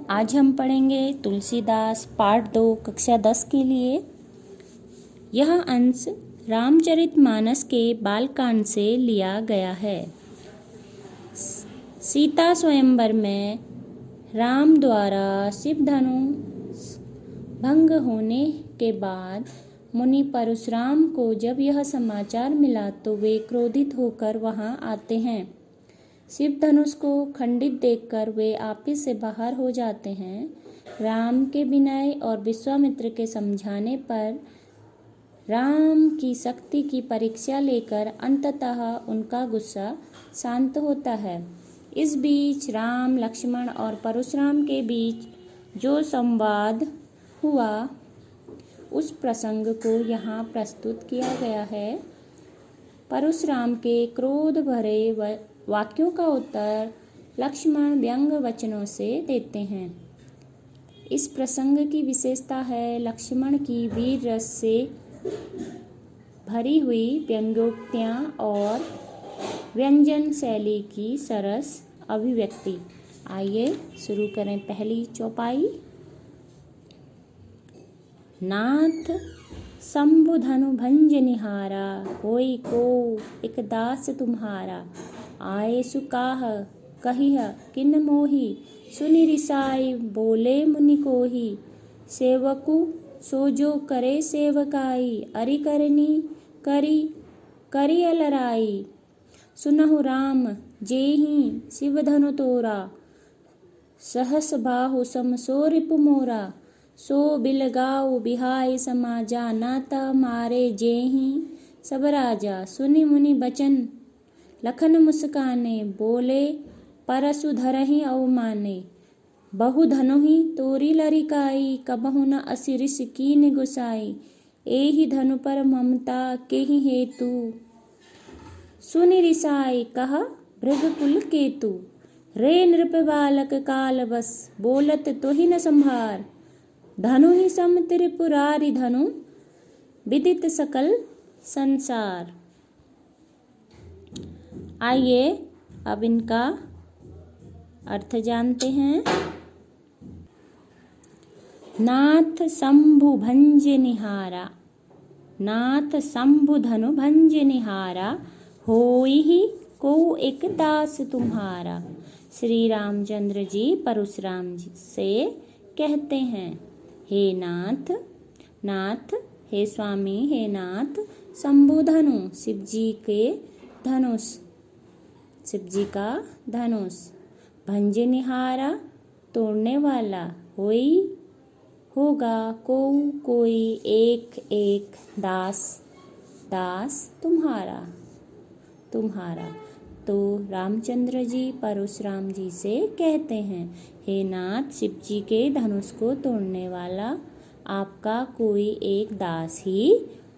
आज हम पढ़ेंगे तुलसीदास पाठ 2 कक्षा 10 के लिए। यह अंश रामचरितमानस के बालकांड से लिया गया है। सीता स्वयंवर में राम द्वारा शिवधनु भंग होने के बाद मुनि परशुराम को जब यह समाचार मिला तो वे क्रोधित होकर वहां आते हैं। शिव धनुष को खंडित देखकर वे आपस से बाहर हो जाते हैं। राम के विनय और विश्वामित्र के समझाने पर राम की शक्ति की परीक्षा लेकर अंततः उनका गुस्सा शांत होता है। इस बीच राम, लक्ष्मण और परशुराम के बीच जो संवाद हुआ उस प्रसंग को यहाँ प्रस्तुत किया गया है। परशुराम के क्रोध भरे वाक्यों का उत्तर लक्ष्मण व्यंग वचनों से देते हैं। इस प्रसंग की विशेषता है लक्ष्मण की वीर रस से भरी हुई व्यंग्योक्तियाँ और व्यंजन शैली की सरस अभिव्यक्ति। आइए शुरू करें पहली चौपाई। नाथ शंभु धनु भंज निहारा, होई को एक दास तुम्हारा। आए सुकाह कहिह किन मोही, सुनि रिसाई बोले मुनि कोही। सेवकु सो जो करे सेवकाई, अरि करनी करी करी अलराई। सुनहु राम जेहि शिव धनु तोरा, सहस बाहु सम सो रिपु मोरा। सो बिलगाऊ बिहाय समाजा, नाता मारे जेहि सब राजा। सुनि मुनि बचन लखन मुस्काने, बोले परसु धरहि अवमाने। बहु धनुहि तोरी लरिकाई, कबहु न असि रिस कीन गुसाई। एहि धनु पर ममता केहि हेतु, सुनि रिसाई कह भृगकुल केतु। रे नृप बालक काल बस, बोलत तोहि न संभार। धनु ही सम त्रिपुरारि धनु, विदित सकल संसार। आइए अब इनका अर्थ जानते हैं। नाथ शंभु भंज निहारा, नाथ शंभु धनु भंज निहारा। होई को एक दास तुम्हारा। श्री रामचंद्र जी परशुराम जी से कहते हैं, हे नाथ, नाथ हे स्वामी, हे नाथ। शंभु धनु शिव जी के धनुष, शिव जी का धनुष। भंज निहारा तोड़ने वाला। होई होगा, को कोई, एक एक, दास दास तुम्हारा तुम्हारा। तो रामचंद्र जी परशुराम जी से कहते हैं, हे नाथ, शिव जी के धनुष को तोड़ने वाला आपका कोई एक दास ही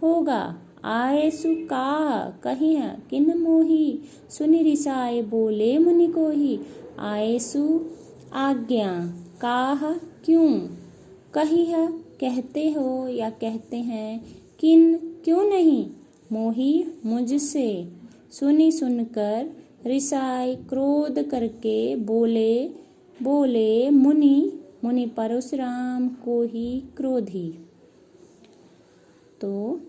होगा। आए सुकाह कहिह किन मोही, सुनि रिसाए बोले मुनि कोही। आए सु आज्ञा, काह क्यों, कहिह कहते हो या कहते हैं, किन क्यों नहीं, मोही मुझसे, सुनी सुनकर, रिसाई क्रोध करके, बोले बोले मुनि, मुनि परशुराम को ही क्रोधी। तो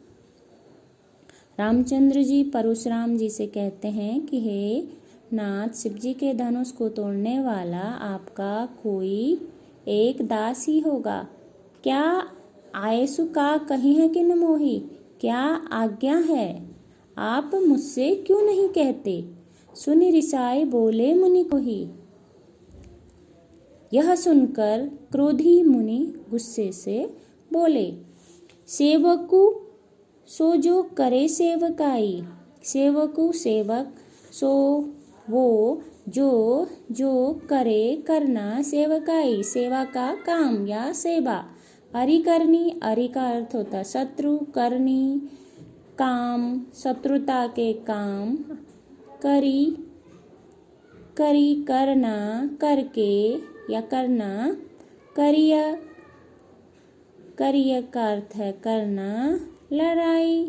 रामचंद्र जी परशुराम जी से कहते हैं कि हे नाथ, शिव जी के धनुष को तोड़ने वाला आपका कोई एक दास ही होगा। क्या आयसु का कही है कि न मोही, क्या आज्ञा है, आप मुझसे क्यों नहीं कहते। सुनि रिसाई बोले मुनि कोही। यह सुनकर क्रोधी मुनि गुस्से से बोले, सेवकु सो जो करे सेवकाई। सेवकु सेवक, सो वो, जो जो करे करना, सेवकाई सेवा का काम या सेवा। अरि करनी, अरि का अर्थ होता शत्रु, करनी काम, शत्रुता के काम। करी करी करना, करके या करना। करिया करिया का अर्थ है करना। लड़ाई,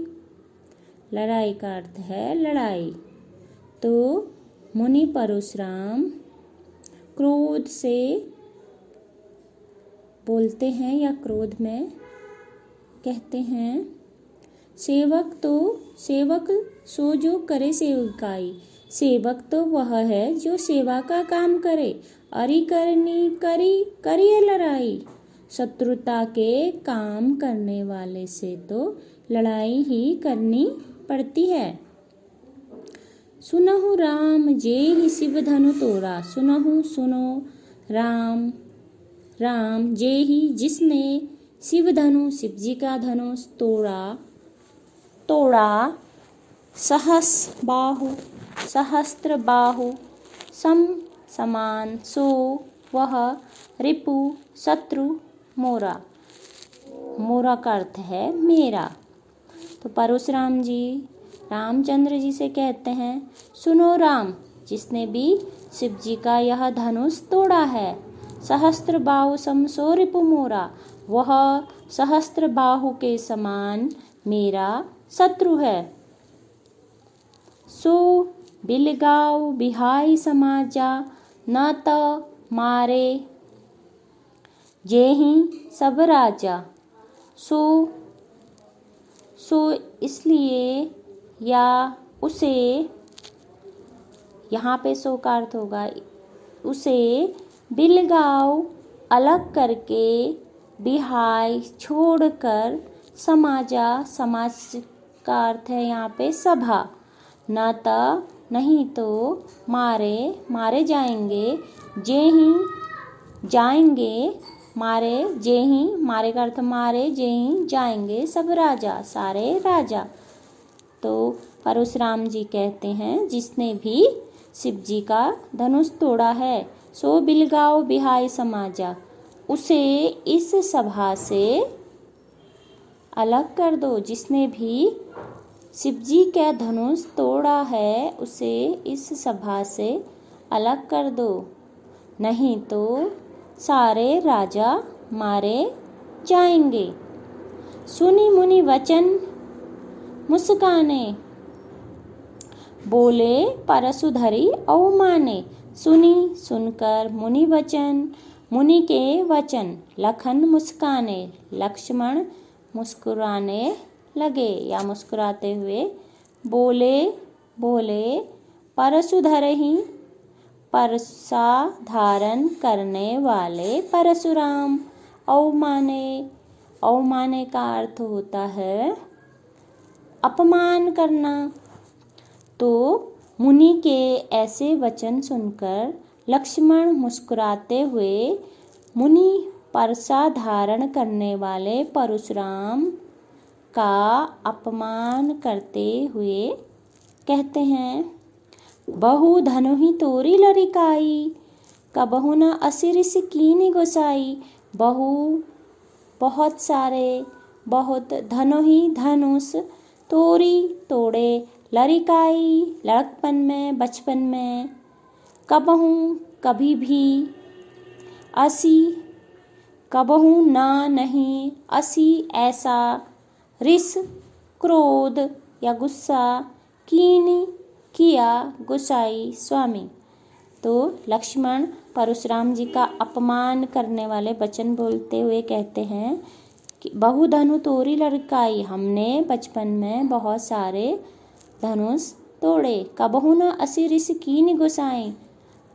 लड़ाई का अर्थ है लड़ाई। तो मुनि परशुराम क्रोध से बोलते हैं या क्रोध में कहते हैं, सेवक सो जो करे सेवकाई। सेवक तो वह है जो सेवा का काम करे। अरी करनी करिए लड़ाई। शत्रुता के काम करने वाले से तो लड़ाई ही करनी पड़ती है। सुनहु राम जे ही शिव धनु तोड़ा। सुनहु सुनो राम जे ही जिसने शिव जी का धनुष तोड़ा। सहस्त्र बाहु समान सो वह रिपु शत्रु मोरा का अर्थ है मेरा। तो परशुराम जी रामचंद्र जी से कहते हैं, सुनो राम, जिसने भी शिव जी का यह धनुष तोड़ा है। सहस्त्र बाहु समसो रिपु मोरा, वह सहस्त्र बाहु के समान मेरा शत्रु है। सो बिलगाओ बिहाई समाजा, न तो मारे जेहि सब राजा। सो इसलिए या उसे, यहाँ पे सो का अर्थ होगा उसे, बिलगाओ अलग करके, बिहाई छोड़कर, समाज का अर्थ है यहाँ पे सभा। न तो नहीं तो मारे जाएंगे, मारे का अर्थ मारे जेहि जाएंगे सब राजा, सारे राजा। तो परशुराम जी कहते हैं, जिसने भी शिव जी का धनुष तोड़ा है, सो बिलगाओ बिहाई समाजा, उसे इस सभा से अलग कर दो। जिसने भी शिव जी का धनुष तोड़ा है, उसे इस सभा से अलग कर दो, नहीं तो सारे राजा मारे जाएंगे। सुनी मुनि वचन मुस्काने, बोले परशुधरी अवमाने। सुनकर मुनि के वचन, लखन मुस्काने, लक्ष्मण मुस्कुराने लगे या मुस्कुराते हुए बोले परशुधर ही, परसा धारण करने वाले परशुराम। अवमाने का अर्थ होता है अपमान करना। तो मुनि के ऐसे वचन सुनकर लक्ष्मण मुस्कुराते हुए मुनि परसा धारण करने वाले परशुराम का अपमान करते हुए कहते हैं, बहु धनु ही तोरी लरिकाई, कबहु न असिरिस कीनी गोसाई। बहुत सारे, बहुत धनु ही धनुष, तोरी तोड़े, लरिकाई लड़कपन में, बचपन में, कबहू कभी भी, असी कबहू ना नहीं, असी ऐसा, रिस क्रोध या गुस्सा, कीनी किया, गुसाई स्वामी। तो लक्ष्मण परशुराम जी का अपमान करने वाले वचन बोलते हुए कहते हैं कि बहु धनु तोरी लड़काई, हमने बचपन में बहुत सारे धनुष तोड़े। कबहू न असी रिस कीनी गुसाई,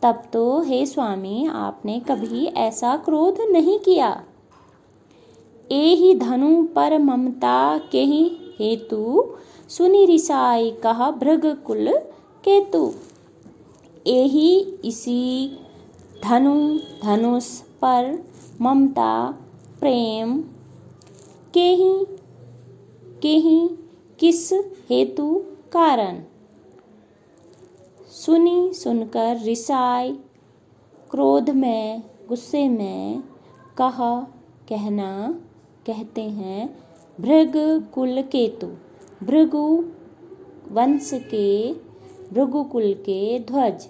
तब तो हे स्वामी आपने कभी ऐसा क्रोध नहीं किया। एहि धनु पर ममता के ही हेतु, सुनि रिसाई कहा भृग कुल केतु। एहि इसी धनुष पर ममता प्रेम के ही किस हेतु कारण, सुनकर, रिसाई क्रोध में, गुस्से में, कहते हैं भृग कुल केतु, भृगु वंश के, भृगुकुल के ध्वज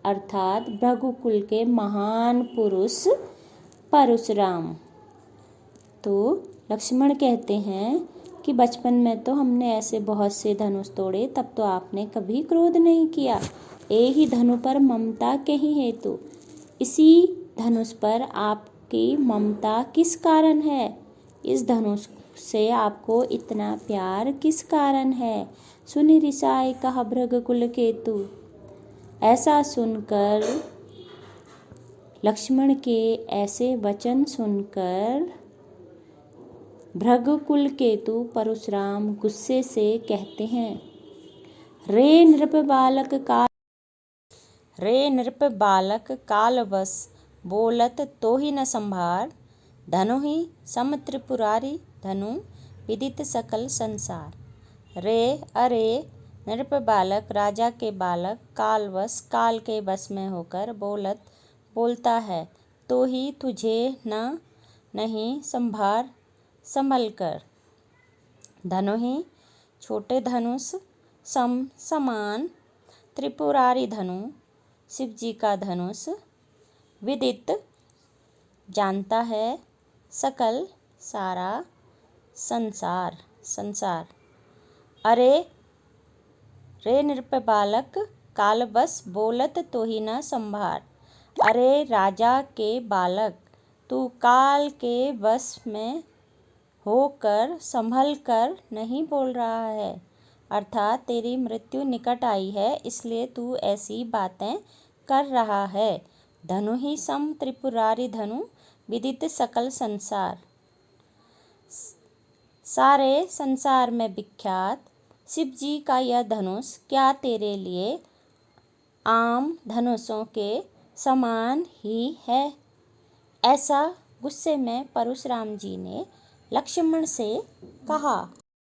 अर्थात भृगुकुल के महान पुरुष परशुराम। तो लक्ष्मण कहते हैं कि बचपन में तो हमने ऐसे बहुत से धनुष तोड़े, तब तो आपने कभी क्रोध नहीं किया। एक ही धनु पर ममता के ही हेतु, इसी धनुष पर आप आपकी ममता किस कारण है? इस धनुष से आपको इतना प्यार किस कारण है? सुनि रिसाए कहा भृगुकुल केतु। ऐसा सुनकर लक्ष्मण के ऐसे वचन सुनकर भृगुकुल केतु परशुराम गुस्से से कहते हैं, रे नृप बालक कालवश बोलत तो ही न संभार। धनु ही सम त्रिपुरारी धनु विदित सकल संसार। रे अरे नृप बालक राजा के बालक कालवश काल के वश में होकर बोलता है तो ही तुझे नहीं संभल कर। धनु ही छोटे धनुष समान त्रिपुरारी धनु शिव जी का धनुष विदित जानता है सकल सारा संसार। अरे रे नृप बालक कालवश बोलत तो ही न संभार। अरे राजा के बालक तू काल के वश में होकर संभल कर नहीं बोल रहा है, अर्थात तेरी मृत्यु निकट आई है इसलिए तू ऐसी बातें कर रहा है। धनु ही सम त्रिपुरारी धनु विदित सकल संसार। सारे संसार में विख्यात शिव जी का यह धनुष क्या तेरे लिए आम धनुषों के समान ही है? ऐसा गुस्से में परशुराम जी ने लक्ष्मण से कहा।